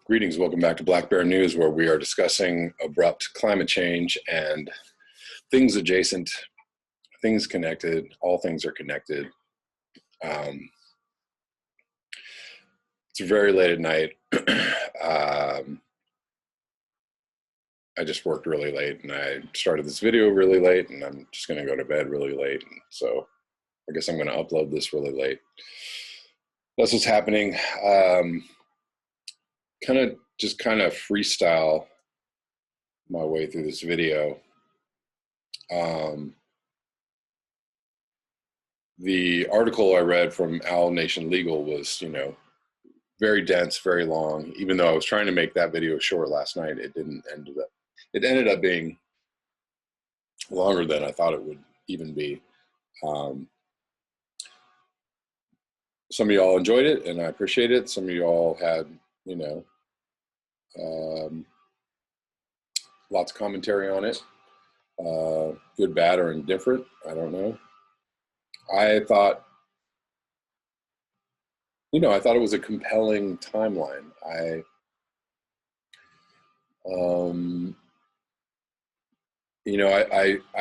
Greetings, welcome back to Black Bear News, where we are discussing abrupt climate change and things adjacent, things connected, all things are connected. It's very late at night. I just worked really late and I started this video really late and I'm just gonna go to bed really late. And so I guess I'm gonna upload this really late. That's what's happening. Kind of freestyle my way through this video. The article I read from Owl Nation Legal was, very dense, very long. Even though I was trying to make that video short last night, it ended up being longer than I thought it would even be. Some of y'all enjoyed it and I appreciate it. Some of y'all had, lots of commentary on it, good, bad, or indifferent. I don't know. I thought it was a compelling timeline. I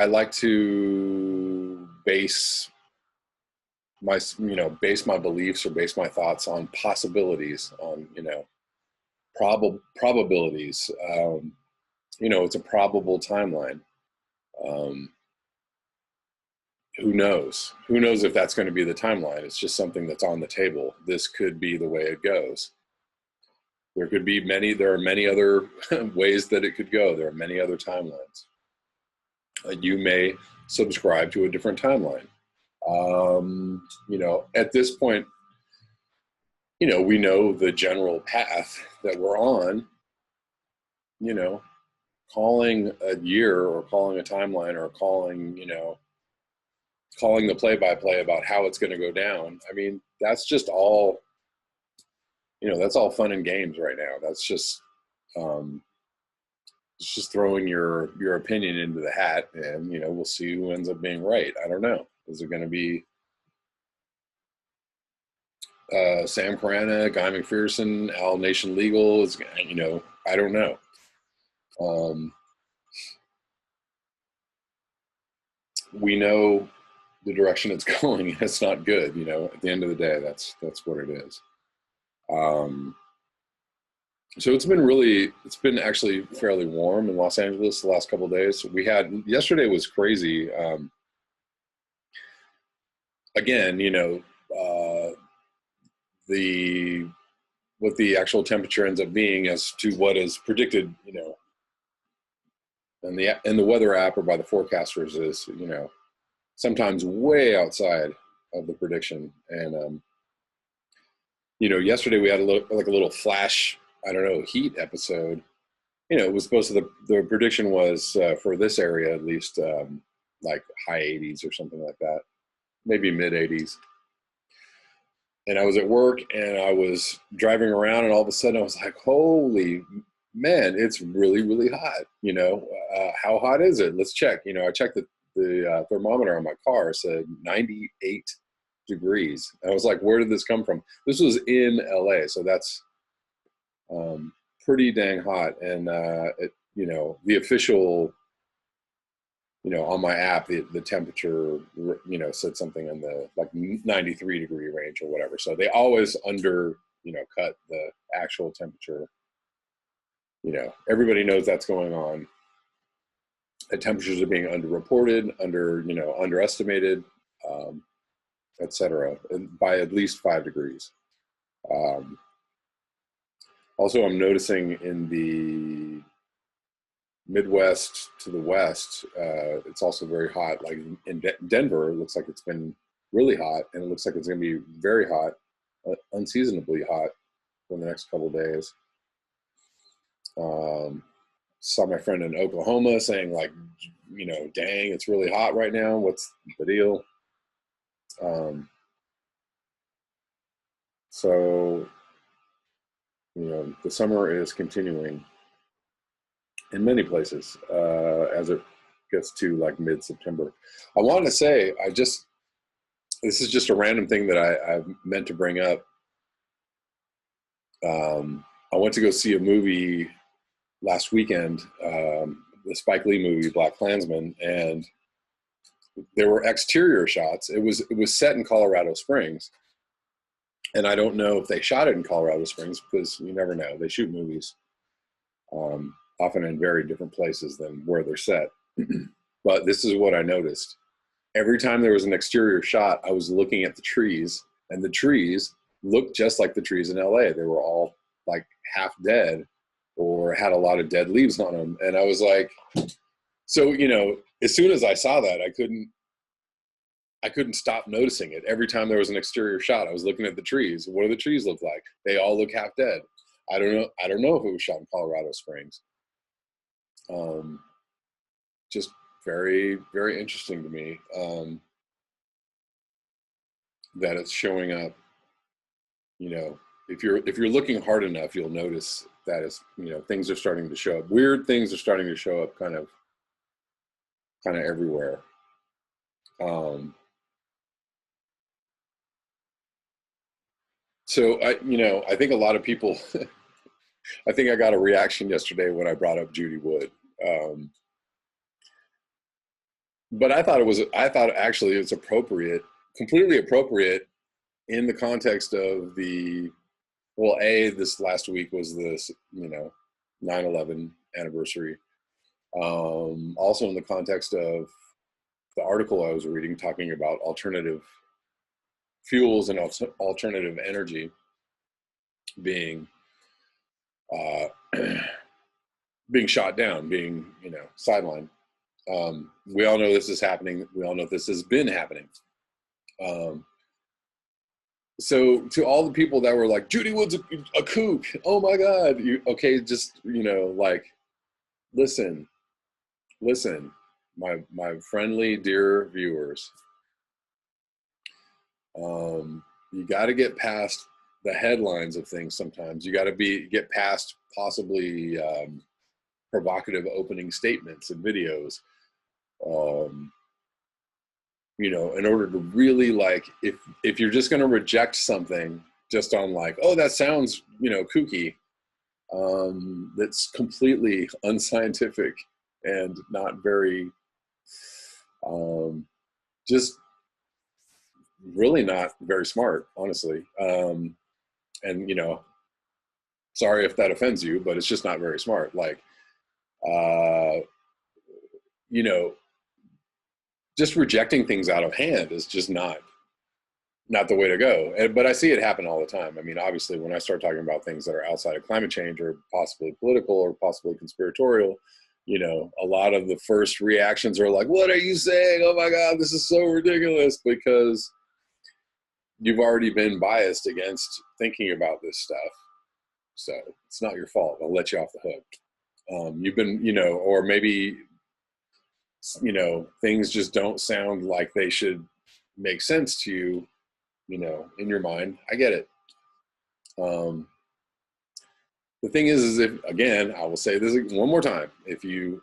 like to base my beliefs or base my thoughts on possibilities, on, probabilities. It's a probable timeline. Who knows? Who knows if that's going to be the timeline? It's just something that's on the table. This could be the way it goes. There are many other ways that it could go. There are many other timelines. You may subscribe to a different timeline. At this point, we know the general path that we're on. Calling a year or calling a timeline or calling the play-by-play about how it's going to go down. I mean, that's just all, that's all fun and games right now. That's just, it's just throwing your opinion into the hat and, we'll see who ends up being right. I don't know. Is it going to be Sam Carana, Guy McPherson, Owl Nation Legal? I don't know. We know the direction it's going. It's not good. At the end of the day, that's what it is. So it's been actually fairly warm in Los Angeles the last couple of days. Yesterday was crazy. Again, what the actual temperature ends up being as to what is predicted, in the weather app or by the forecasters is, sometimes way outside of the prediction. And, yesterday we had a little flash, heat episode. It was supposed to, the prediction was for this area, at least, like high 80s or something like that, maybe mid 80s. And I was at work and I was driving around and all of a sudden I was like, holy man, it's really, really hot. How hot is it? Let's check. I checked the thermometer on my car, said 98 degrees. I was like, where did this come from? This was in LA. So that's pretty dang hot. And, the official, on my app, the temperature, said something in the like 93 degree range or whatever. So they always cut the actual temperature. Everybody knows that's going on. The temperatures are being underreported, underestimated, etc., by at least 5 degrees. Also, I'm noticing in the Midwest to the west, it's also very hot. Like in Denver, it looks like it's been really hot, and it looks like it's going to be very hot, unseasonably hot for the next couple of days. Saw my friend in Oklahoma saying like, dang, it's really hot right now. What's the deal? So, the summer is continuing in many places as it gets to like mid-September. I wanted to say, this is just a random thing that I meant to bring up. I went to go see a movie last weekend, the Spike Lee movie, Black Klansman, and there were exterior shots. It was set in Colorado Springs, and I don't know if they shot it in Colorado Springs because you never know. They shoot movies often in very different places than where they're set. But this is what I noticed. Every time there was an exterior shot, I was looking at the trees, and the trees looked just like the trees in LA. They were all like half dead or had a lot of dead leaves on them. And I was like, so, as soon as I saw that, I couldn't stop noticing it. Every time there was an exterior shot, I was looking at the trees. What do the trees look like? They all look half dead. I don't know if it was shot in Colorado Springs. Just very, very interesting to me that it's showing up. If you're looking hard enough, you'll notice that it's, things are starting to show up. Weird things are starting to show up kind of everywhere. So I think a lot of people, I think I got a reaction yesterday when I brought up Judy Wood. But I thought actually it's appropriate, completely appropriate in the context of this last week was this, 9/11 anniversary. Also in the context of the article I was reading talking about alternative fuels and alternative energy being shot down, being, sidelined. We all know this is happening. We all know this has been happening. So to all the people that were like, Judy Wood's a kook, oh my God, just, listen, my friendly, dear viewers, you got to get past the headlines of things sometimes. You got to get past possibly provocative opening statements and videos. In order to really if you're just going to reject something just on oh, that sounds, kooky, that's completely unscientific and not very, just really not very smart, honestly. And, sorry if that offends you, but it's just not very smart. Just rejecting things out of hand is just not the way to go. But I see it happen all the time. I mean, obviously, when I start talking about things that are outside of climate change or possibly political or possibly conspiratorial, a lot of the first reactions are like, what are you saying? Oh my God, this is so ridiculous, because you've already been biased against thinking about this stuff. So it's not your fault. I'll let you off the hook. You've been, or maybe, things just don't sound like they should make sense to you, in your mind. I get it. The thing is if, again, I will say this one more time, if you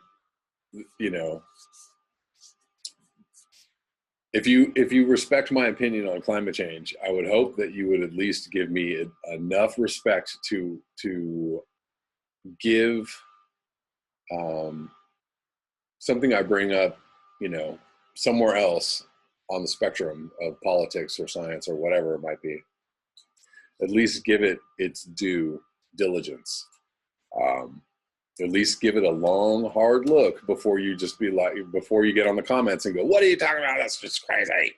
respect my opinion on climate change, I would hope that you would at least give me enough respect to give something I bring up, somewhere else on the spectrum of politics or science or whatever it might be. At least give it its due diligence. At least give it a long, hard look before you before you get on the comments and go, what are you talking about? That's just crazy.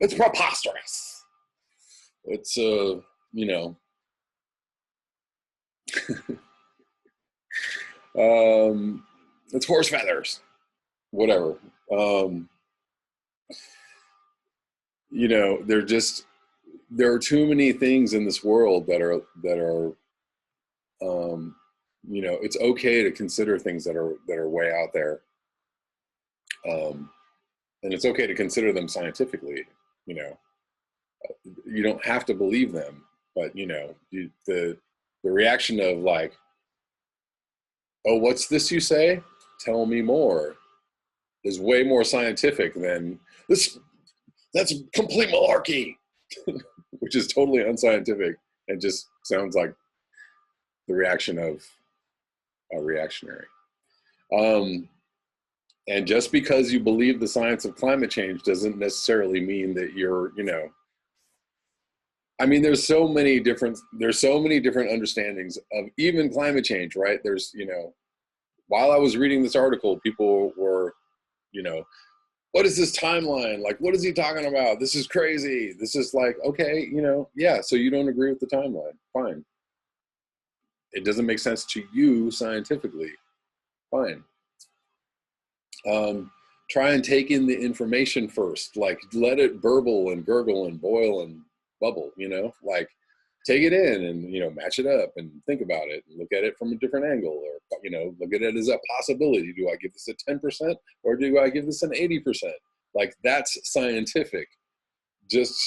It's preposterous. It's, it's horse feathers, whatever. There are too many things in this world that are it's okay to consider things that are way out there. And it's okay to consider them scientifically. You don't have to believe them, but the reaction of oh, what's this you say? Tell me more, is way more scientific than this. That's complete malarkey, which is totally unscientific and just sounds like the reaction of a reactionary. And just because you believe the science of climate change doesn't necessarily mean that you're, I mean, there's so many different understandings of even climate change, right? There's, while I was reading this article, people were, what is this timeline? Like, what is he talking about? This is crazy. This is like, okay, yeah, so you don't agree with the timeline. Fine. It doesn't make sense to you scientifically. Fine. Try and take in the information first. Like, let it burble and gurgle and boil and bubble, like take it in and, match it up and think about it and look at it from a different angle, or, look at it as a possibility. Do I give this a 10% or do I give this an 80%? Like, that's scientific. Just,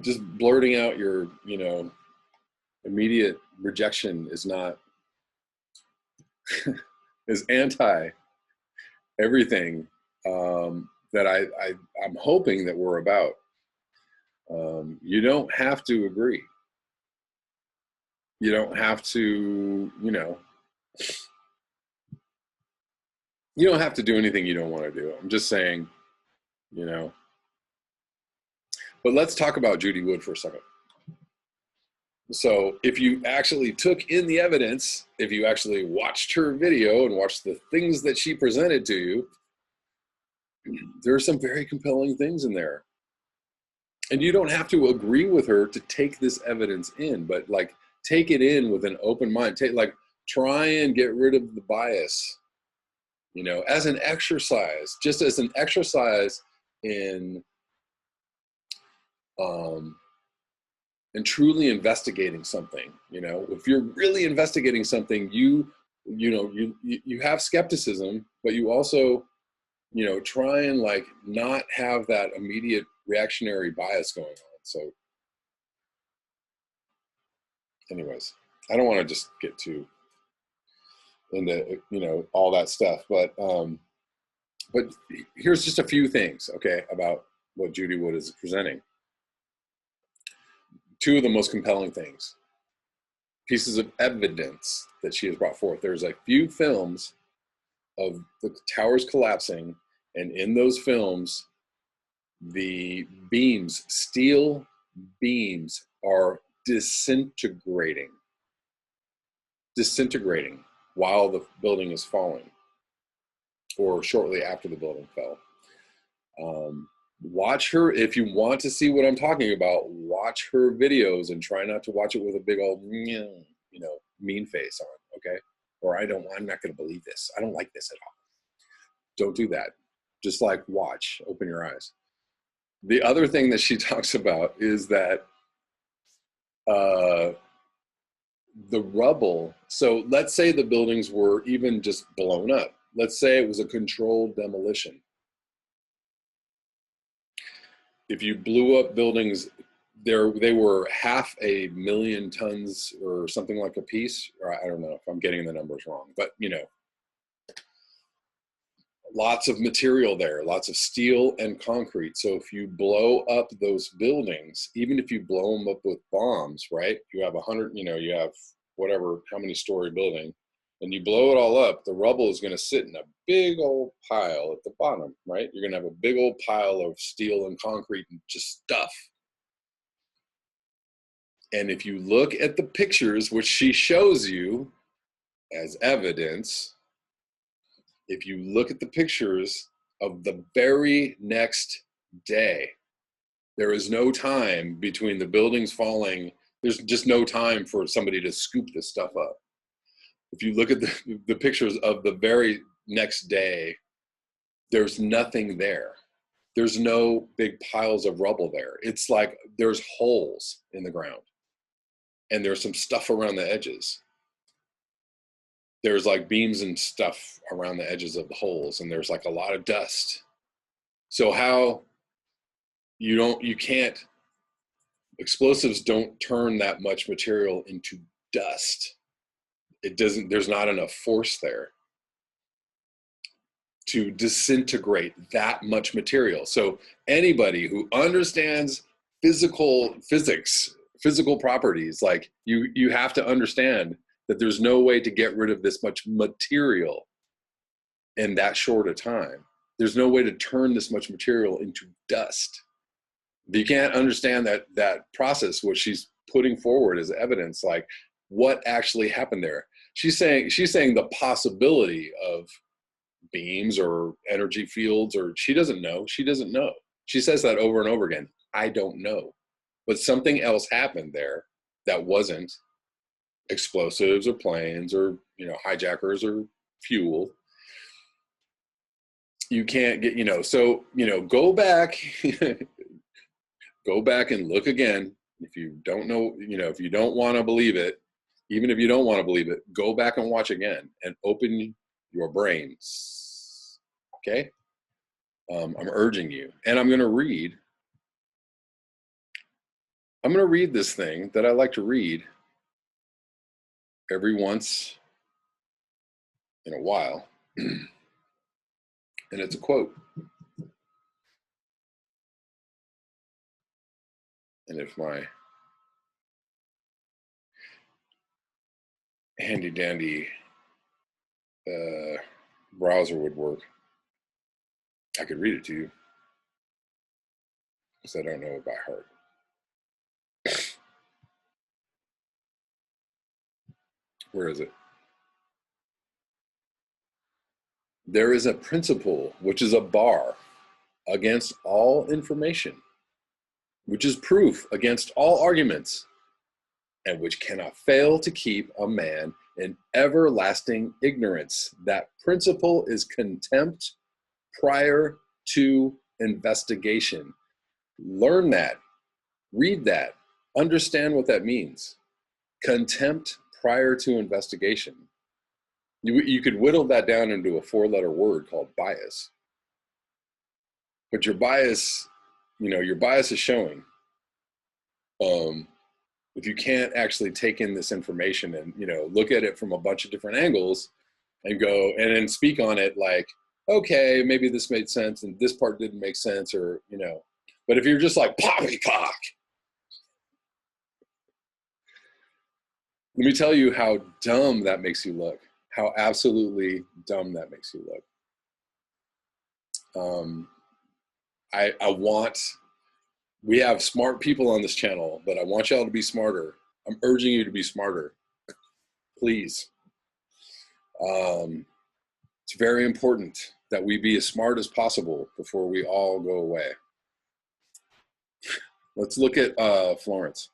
just blurting out your, immediate rejection is not, is anti everything that I'm hoping that we're about. You don't have to agree. You don't have to, you don't have to do anything you don't want to do. I'm just saying, but let's talk about Judy Wood for a second. So if you actually took in the evidence, if you actually watched her video and watched the things that she presented to you, there are some very compelling things in there. And you don't have to agree with her to take this evidence in, but like take it in with an open mind. Try and get rid of the bias, as an exercise, just as an exercise in and truly investigating something. If you're really investigating something, you have skepticism, but you also, try and like not have that immediate reactionary bias going on. So anyways, I don't want to just get too into, all that stuff, but here's just a few things, okay, about what Judy Wood is presenting. Two of the most compelling things, pieces of evidence that she has brought forth. There's a few films of the towers collapsing, and in those films, the beams, steel beams, are disintegrating while the building is falling, or shortly after the building fell. Watch her, if you want to see what I'm talking about, watch her videos and try not to watch it with a big old, mean face on, okay? Or I'm not going to believe this. I don't like this at all. Don't do that. Just like watch, open your eyes. The other thing that she talks about is that the rubble, so let's say the buildings were even just blown up. Let's say it was a controlled demolition. If you blew up buildings, they were 500,000 tons or something like a piece, or I don't know if I'm getting the numbers wrong, but lots of material there, lots of steel and concrete. So if you blow up those buildings, even if you blow them up with bombs, right? You have 100, you have whatever, how many story building, and you blow it all up, the rubble is going to sit in a big old pile at the bottom, right? You're going to have a big old pile of steel and concrete and just stuff. And if you look at the pictures, which she shows you as evidence, if you look at the pictures of the very next day, there is no time between the buildings falling. There's just no time for somebody to scoop this stuff up. If you look at the pictures of the very next day, there's nothing there. There's no big piles of rubble there. It's like there's holes in the ground, and there's some stuff around the edges. There's like beams and stuff around the edges of the holes, and there's like a lot of dust. So how explosives don't turn that much material into dust. There's not enough force there to disintegrate that much material. So anybody who understands physical properties. Like you have to understand that there's no way to get rid of this much material in that short a time. There's no way to turn this much material into dust. You can't understand that process, what she's putting forward as evidence, like what actually happened there. She's saying the possibility of beams or energy fields, or she doesn't know. She says that over and over again. I don't know. But something else happened there that wasn't explosives or planes or, hijackers or fuel. You can't get, so, go back, go back and look again. If you don't know, if you don't want to believe it, even if you don't want to believe it, go back and watch again and open your brains. Okay? I'm urging you. And I'm going to read this thing that I like to read every once in a while. And it's a quote. And if my handy dandy browser would work, I could read it to you, because I don't know it by heart. Where is it? There is a principle, which is a bar against all information, which is proof against all arguments, and which cannot fail to keep a man in everlasting ignorance. That principle is contempt prior to investigation. Learn that, read that, understand what that means. Contempt prior to investigation. You could whittle that down into a 4-letter word called bias. But your bias, your bias is showing. If you can't actually take in this information and, look at it from a bunch of different angles and go and then speak on it like, okay, maybe this made sense and this part didn't make sense, or, but if you're just like poppycock, let me tell you how dumb that makes you look, how absolutely dumb that makes you look. We have smart people on this channel, but I want y'all to be smarter. I'm urging you to be smarter, please. It's very important that we be as smart as possible before we all go away. Let's look at Florence.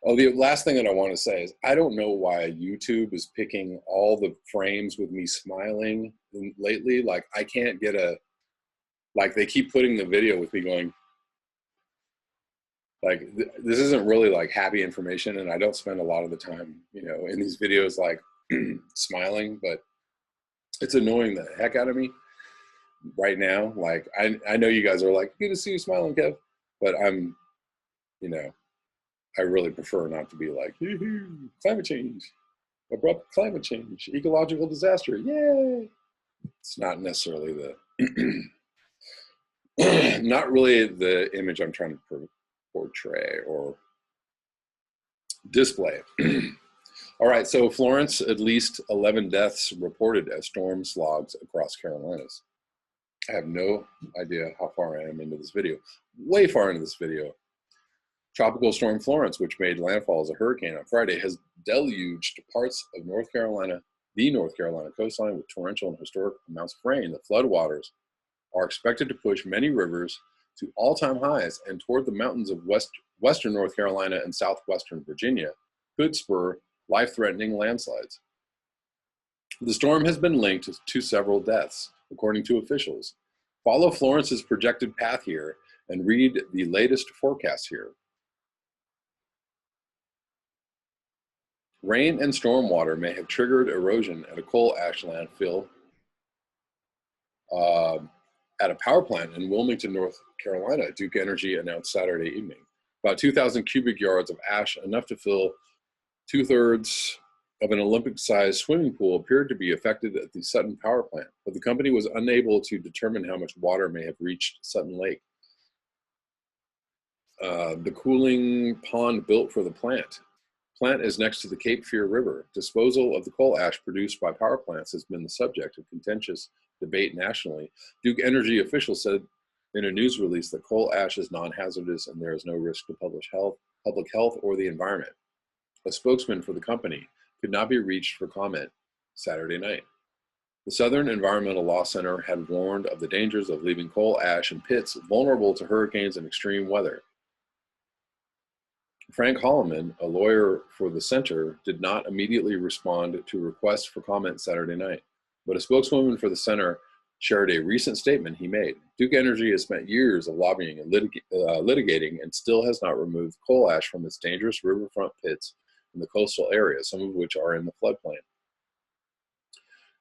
Oh, the last thing that I want to say is I don't know why YouTube is picking all the frames with me smiling lately. Like I can't get like they keep putting the video with me going, like this isn't really like happy information, and I don't spend a lot of the time, in these videos like smiling, but it's annoying the heck out of me right now. Like I know you guys are like, good to see you smiling, Kev, but I'm, I really prefer not to be like, climate change, abrupt climate change, ecological disaster, yay. It's not necessarily not really the image I'm trying to portray or display. All right, so Florence, at least 11 deaths reported as storm slogs across Carolinas. I have no idea how far I am into this video. Way far into this video. Tropical storm Florence, which made landfall as a hurricane on Friday, has deluged parts of North Carolina, the North Carolina coastline, with torrential and historic amounts of rain. The floodwaters are expected to push many rivers to all-time highs, and toward the mountains of western North Carolina and southwestern Virginia could spur life-threatening landslides. The storm has been linked to several deaths, according to officials. Follow Florence's projected path here and read the latest forecast here. Rain and storm water may have triggered erosion at a coal ash landfill at a power plant in Wilmington, North Carolina, Duke Energy announced Saturday evening. About 2,000 cubic yards of ash, enough to fill 2/3 of an Olympic-sized swimming pool, appeared to be affected at the Sutton power plant, but the company was unable to determine how much water may have reached Sutton Lake. The cooling pond built for the plant. Plant is next to the Cape Fear River. Disposal of the coal ash produced by power plants has been the subject of contentious debate nationally. Duke Energy officials said in a news release that coal ash is non-hazardous and there is no risk to public health, or the environment. A spokesman for the company could not be reached for comment Saturday night. The Southern Environmental Law Center had warned of the dangers of leaving coal ash in pits vulnerable to hurricanes and extreme weather. Frank Holloman, a lawyer for the center, did not immediately respond to requests for comment Saturday night, but a spokeswoman for the center shared a recent statement he made. Duke Energy has spent years of lobbying and litigating and still has not removed coal ash from its dangerous riverfront pits in the coastal area, some of which are in the floodplain.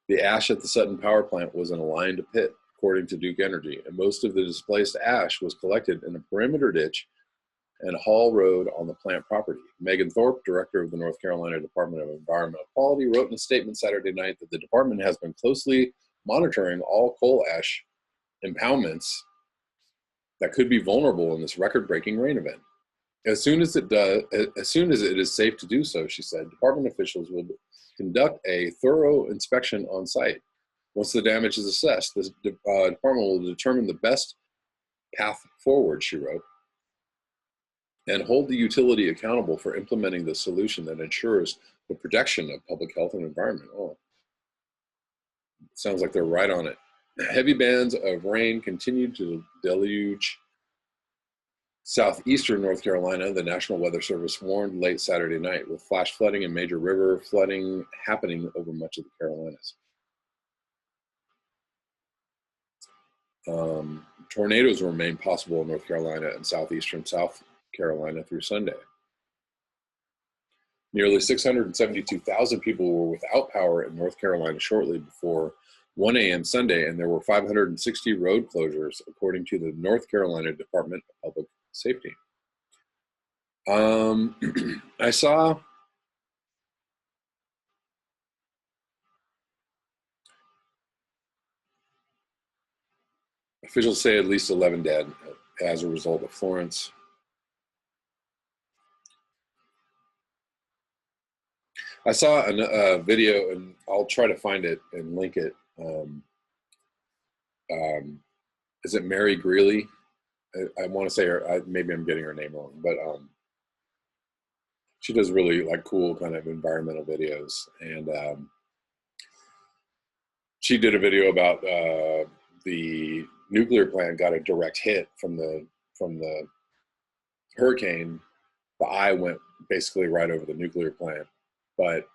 The ash at the Sutton power plant was in a lined pit, according to Duke Energy, and most of the displaced ash was collected in a perimeter ditch and Hall Road on the plant property. Megan Thorpe, director of the North Carolina Department of Environmental Quality, wrote in a statement Saturday night that the department has been closely monitoring all coal ash impoundments that could be vulnerable in this record-breaking rain event. As soon as it is safe to do so, she said, department officials will conduct a thorough inspection on site. Once the damage is assessed, the department will determine the best path forward, she wrote, and hold the utility accountable for implementing the solution that ensures the protection of public health and environment. Oh, sounds like they're right on it. Heavy bands of rain continued to deluge southeastern North Carolina. The National Weather Service warned late Saturday night, with flash flooding and major river flooding happening over much of the Carolinas. Tornadoes remain possible in North Carolina and southeastern South Carolina through Sunday. Nearly 672,000 people were without power in North Carolina shortly before 1 a.m. Sunday, and there were 560 road closures, according to the North Carolina Department of Public Safety. I saw officials say at least 11 dead as a result of Florence. I saw a video, and I'll try to find it and link it. Is it Mary Greeley? I want to say her. Maybe I'm getting her name wrong, but she does really like cool kind of environmental videos, and she did a video about the nuclear plant got a direct hit from the hurricane. The eye went basically right over the nuclear plant, but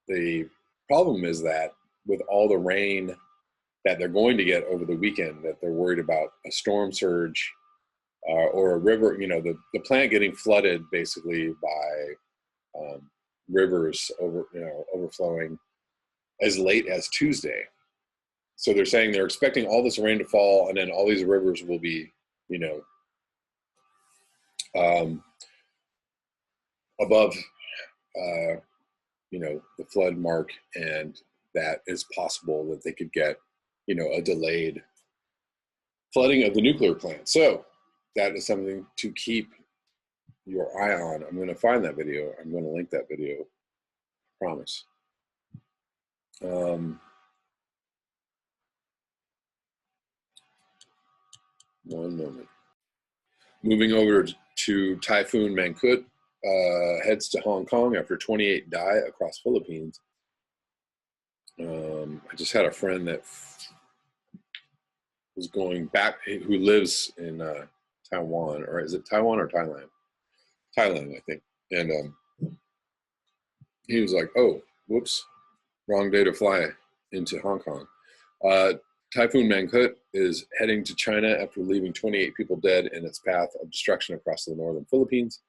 the problem is that with all the rain that they're going to get over the weekend, that they're worried about a storm surge or a river, the plant getting flooded basically by rivers overflowing as late as Tuesday. So they're saying they're expecting all this rain to fall, and then all these rivers will be, above, the flood mark, and that is possible that they could get, a delayed flooding of the nuclear plant. So that is something to keep your eye on. I'm going to find that video. I'm going to link that video. I promise. One moment. Moving over to Typhoon Mangkhut, heads to Hong Kong after 28 die across Philippines. I just had a friend that was going back, who lives in Taiwan, or is it Taiwan or Thailand? Thailand, I think. And he was like, oh, whoops, wrong day to fly into Hong Kong. Typhoon Mangkhut is heading to China after leaving 28 people dead in its path of destruction across the northern Philippines.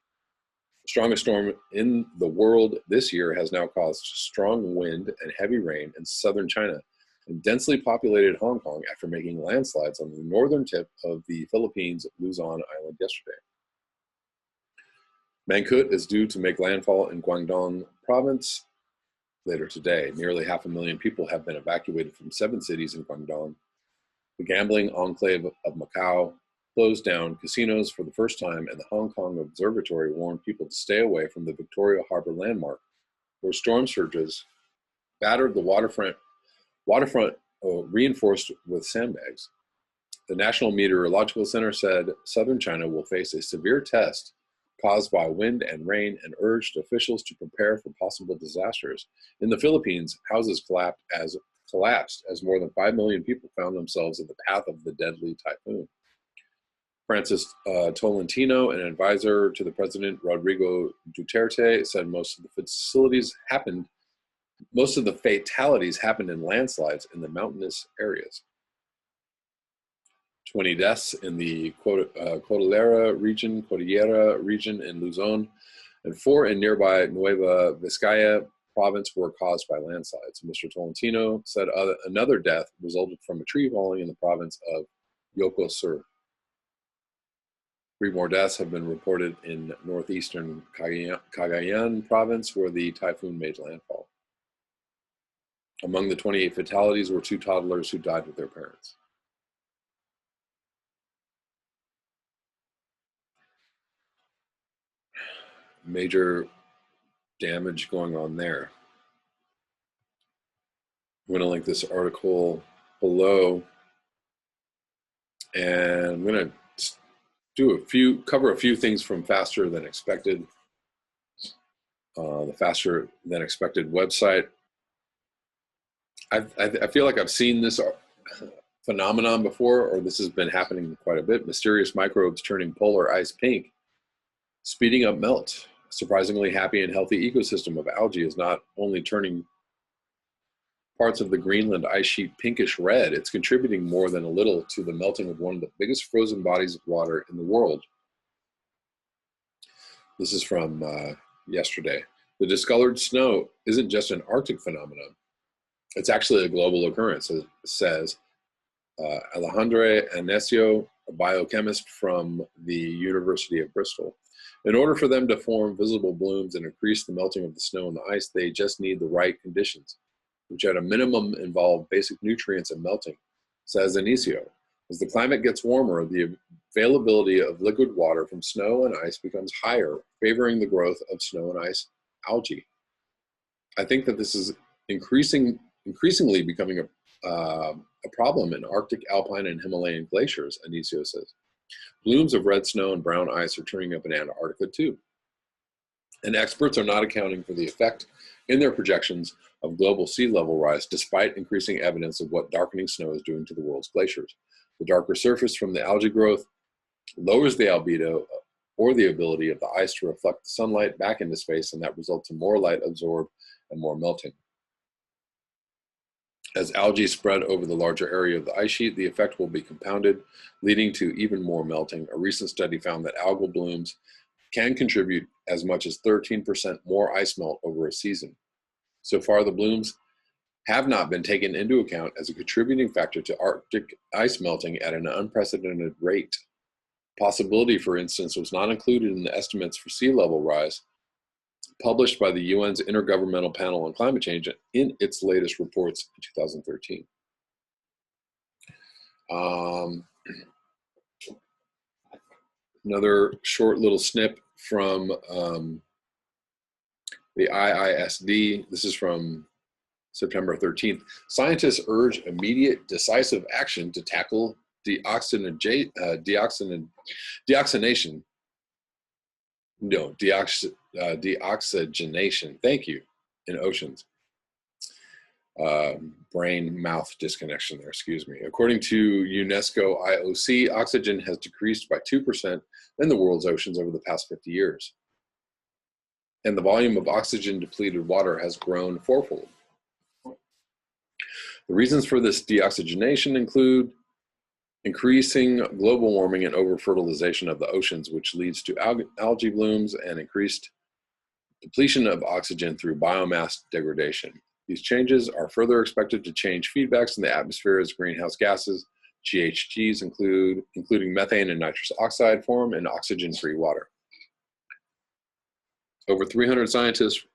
The strongest storm in the world this year has now caused strong wind and heavy rain in southern China and densely populated Hong Kong after making landslides on the northern tip of the Philippines' Luzon Island yesterday. Mangkhut is due to make landfall in Guangdong province later today. Nearly 500,000 people have been evacuated from 7 cities in Guangdong, the gambling enclave of Macau, closed down casinos for the first time, and the Hong Kong Observatory warned people to stay away from the Victoria Harbour landmark, where storm surges battered the waterfront reinforced with sandbags. The National Meteorological Center said southern China will face a severe test caused by wind and rain, and urged officials to prepare for possible disasters. In the Philippines, houses collapsed as more than 5 million people found themselves in the path of the deadly typhoon. Francis Tolentino, an advisor to the president Rodrigo Duterte, said most of the fatalities happened in landslides in the mountainous areas. 20 deaths in the Cordillera region in Luzon, and 4 in nearby Nueva Vizcaya province were caused by landslides. Mr. Tolentino said another death resulted from a tree falling in the province of Ilocos Sur. 3 more deaths have been reported in northeastern Cagayan province, where the typhoon made landfall. Among the 28 fatalities were 2 toddlers who died with their parents. Major damage going on there. I'm going to link this article below, and I'm going to cover a few things from Faster Than Expected, the Faster Than Expected website. I feel like I've seen this phenomenon before, or this has been happening quite a bit. Mysterious microbes turning polar ice pink, speeding up melt. A surprisingly happy and healthy ecosystem of algae is not only turning parts of the Greenland ice sheet pinkish red, it's contributing more than a little to the melting of one of the biggest frozen bodies of water in the world. This is from yesterday. The discolored snow isn't just an Arctic phenomenon. It's actually a global occurrence, says Alejandro Anesio, a biochemist from the University of Bristol. In order for them to form visible blooms and increase the melting of the snow and the ice, they just need the right conditions, which at a minimum involve basic nutrients and melting, says Anesio. As the climate gets warmer, the availability of liquid water from snow and ice becomes higher, favoring the growth of snow and ice algae. I think that this is increasingly becoming a problem in Arctic, alpine, and Himalayan glaciers, Anesio says. Blooms of red snow and brown ice are turning up in Antarctica too. And experts are not accounting for the effect in their projections of global sea level rise, despite increasing evidence of what darkening snow is doing to the world's glaciers. The darker surface from the algae growth lowers the albedo, or the ability of the ice to reflect the sunlight back into space, and that results in more light absorbed and more melting. As algae spread over the larger area of the ice sheet, the effect will be compounded, leading to even more melting. A recent study found that algal blooms can contribute as much as 13% more ice melt over a season. So far, the blooms have not been taken into account as a contributing factor to Arctic ice melting at an unprecedented rate. Possibility, for instance, was not included in the estimates for sea level rise published by the UN's Intergovernmental Panel on Climate Change in its latest reports in 2013. Another short little snip from the IISD. This is from September 13th. Scientists urge immediate, decisive action to tackle deoxygenation. Deoxygenation. Thank you. In oceans. Brain-mouth disconnection there, excuse me. According to UNESCO IOC, oxygen has decreased by 2% in the world's oceans over the past 50 years. And the volume of oxygen-depleted water has grown fourfold. The reasons for this deoxygenation include increasing global warming and over-fertilization of the oceans, which leads to algae blooms and increased depletion of oxygen through biomass degradation. These changes are further expected to change feedbacks in the atmosphere as greenhouse gases, GHGs, including methane and nitrous oxide, form in oxygen-free water. Over 300 scientists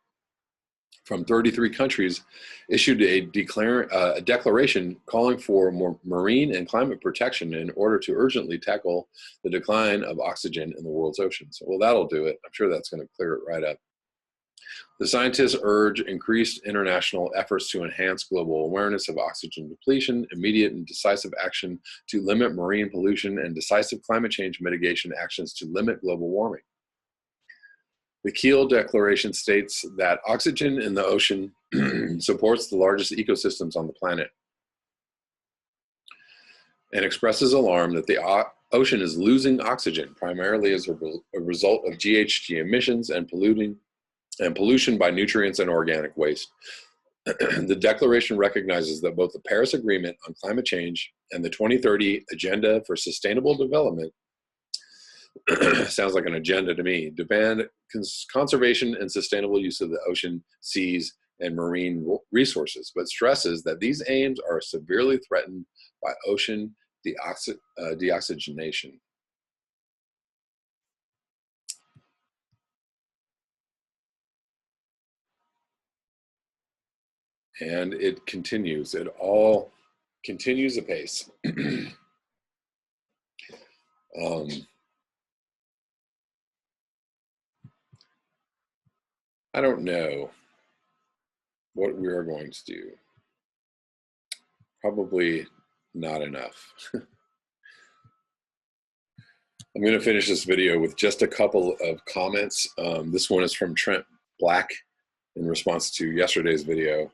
from 33 countries issued a declaration calling for more marine and climate protection in order to urgently tackle the decline of oxygen in the world's oceans. Well, that'll do it. I'm sure that's going to clear it right up. The scientists urge increased international efforts to enhance global awareness of oxygen depletion, immediate and decisive action to limit marine pollution, and decisive climate change mitigation actions to limit global warming. The Kiel Declaration states that oxygen in the ocean supports the largest ecosystems on the planet and expresses alarm that the ocean is losing oxygen primarily as a result of GHG emissions and pollution by nutrients and organic waste. The declaration recognizes that both the Paris Agreement on climate change and the 2030 Agenda for Sustainable Development sounds like an agenda to me, demand conservation and sustainable use of the ocean, seas, and marine resources, but stresses that these aims are severely threatened by ocean deoxygenation. And it continues. It all continues apace. I don't know what we are going to do. Probably not enough. I'm going to finish this video with just a couple of comments. This one is from Trent Black in response to yesterday's video.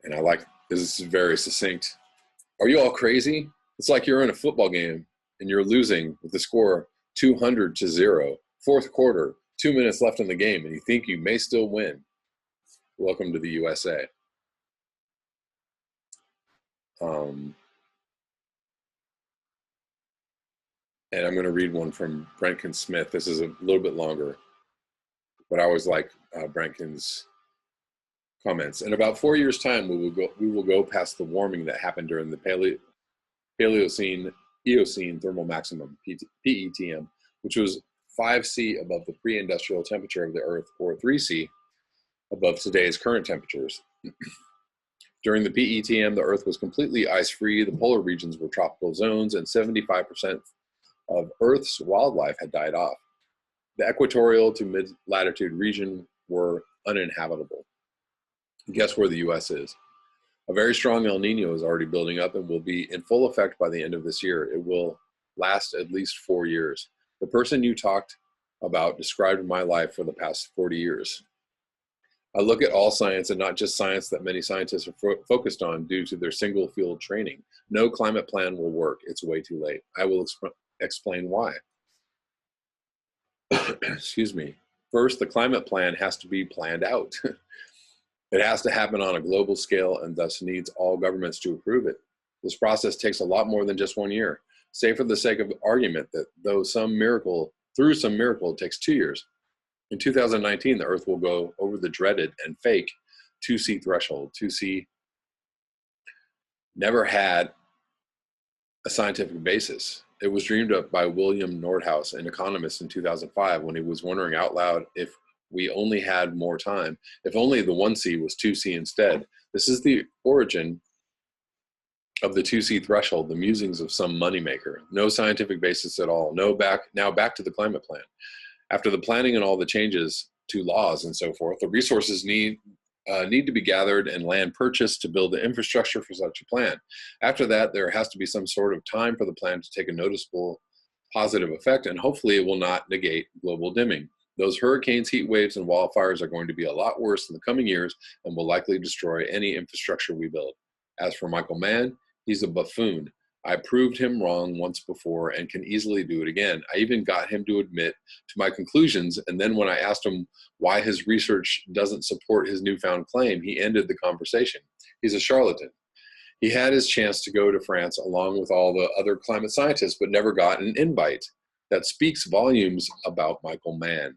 And I like, this is very succinct. Are you all crazy? It's like you're in a football game and you're losing with the score 200-0, fourth quarter, 2 minutes left in the game, and you think you may still win. Welcome to the USA. And I'm going to read one from Brenkin Smith. This is a little bit longer, but I always like Brenkin's comments. In about 4 years' time, we will go past the warming that happened during the Paleocene thermal maximum, PETM, which was 5°C above the pre-industrial temperature of the Earth, or 3°C above today's current temperatures. During the PETM, the Earth was completely ice-free, the polar regions were tropical zones, and 75% of Earth's wildlife had died off. The equatorial to mid-latitude region were uninhabitable. Guess where the U.S. is? A very strong El Nino is already building up and will be in full effect by the end of this year. It will last at least 4 years. The person you talked about described my life for the past 40 years. I look at all science and not just science that many scientists are focused on due to their single field training. No climate plan will work. It's way too late. I will explain why. Excuse me. First, the climate plan has to be planned out. It has to happen on a global scale and thus needs all governments to approve it. This process takes a lot more than just 1 year. Say for the sake of argument that through some miracle, it takes 2 years. In 2019, the Earth will go over the dreaded and fake 2°C threshold. 2°C never had a scientific basis. It was dreamed up by William Nordhaus, an economist, in 2005 when he was wondering out loud if we only had more time, if only the 1°C was 2°C instead. This is the origin of the 2°C threshold, the musings of some moneymaker. No scientific basis at all. Now back to the climate plan. After the planning and all the changes to laws and so forth, the resources need to be gathered and land purchased to build the infrastructure for such a plan. After that, there has to be some sort of time for the plan to take a noticeable positive effect, and hopefully it will not negate global dimming. Those hurricanes, heat waves, and wildfires are going to be a lot worse in the coming years and will likely destroy any infrastructure we build. As for Michael Mann, he's a buffoon. I proved him wrong once before and can easily do it again. I even got him to admit to my conclusions, and then when I asked him why his research doesn't support his newfound claim, he ended the conversation. He's a charlatan. He had his chance to go to France along with all the other climate scientists, but never got an invite. That speaks volumes about Michael Mann.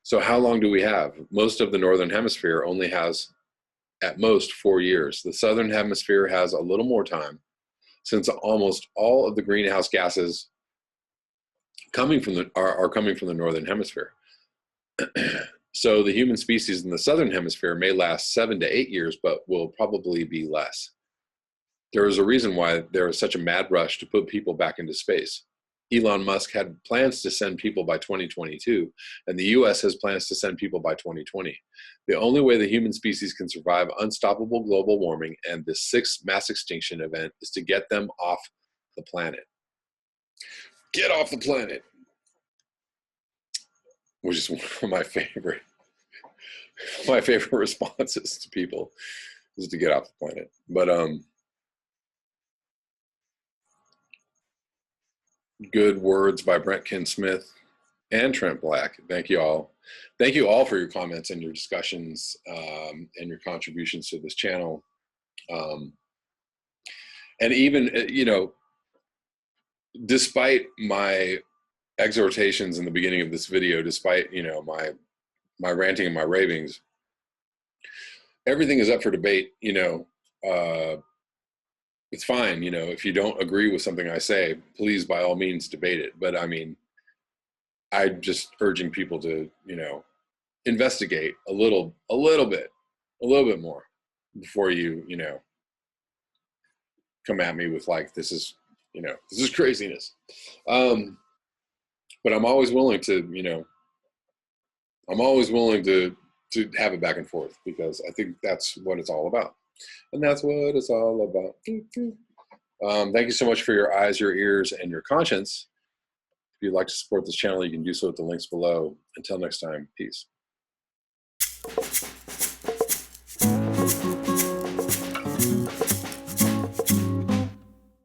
So how long do we have? Most of the Northern Hemisphere only has at most 4 years. The Southern Hemisphere has a little more time, since almost all of the greenhouse gases are coming from the Northern Hemisphere. So the human species in the southern hemisphere may last 7 to 8 years, but will probably be less. There is a reason why there is such a mad rush to put people back into space. Elon Musk had plans to send people by 2022, and the US has plans to send people by 2020. The only way the human species can survive unstoppable global warming and the sixth mass extinction event is to get them off the planet. Get off the planet, which is one of my favorite responses to people, is to get off the planet. But good words by Brent Ken Smith and Trent Black. Thank you all. Thank you all for your comments and your discussions and your contributions to this channel. And even, despite my exhortations in the beginning of this video, despite, my ranting and my ravings, everything is up for debate. It's fine, if you don't agree with something I say, please by all means debate it. But I mean, I'm just urging people to, investigate a little bit more before you, come at me with like, this is craziness. But I'm always willing to, to have it back and forth, because I think that's what it's all about. And that's what it's all about. Thank you so much for your eyes, your ears, and your conscience. If you'd like to support this channel, you can do so at the links below. Until next time, peace.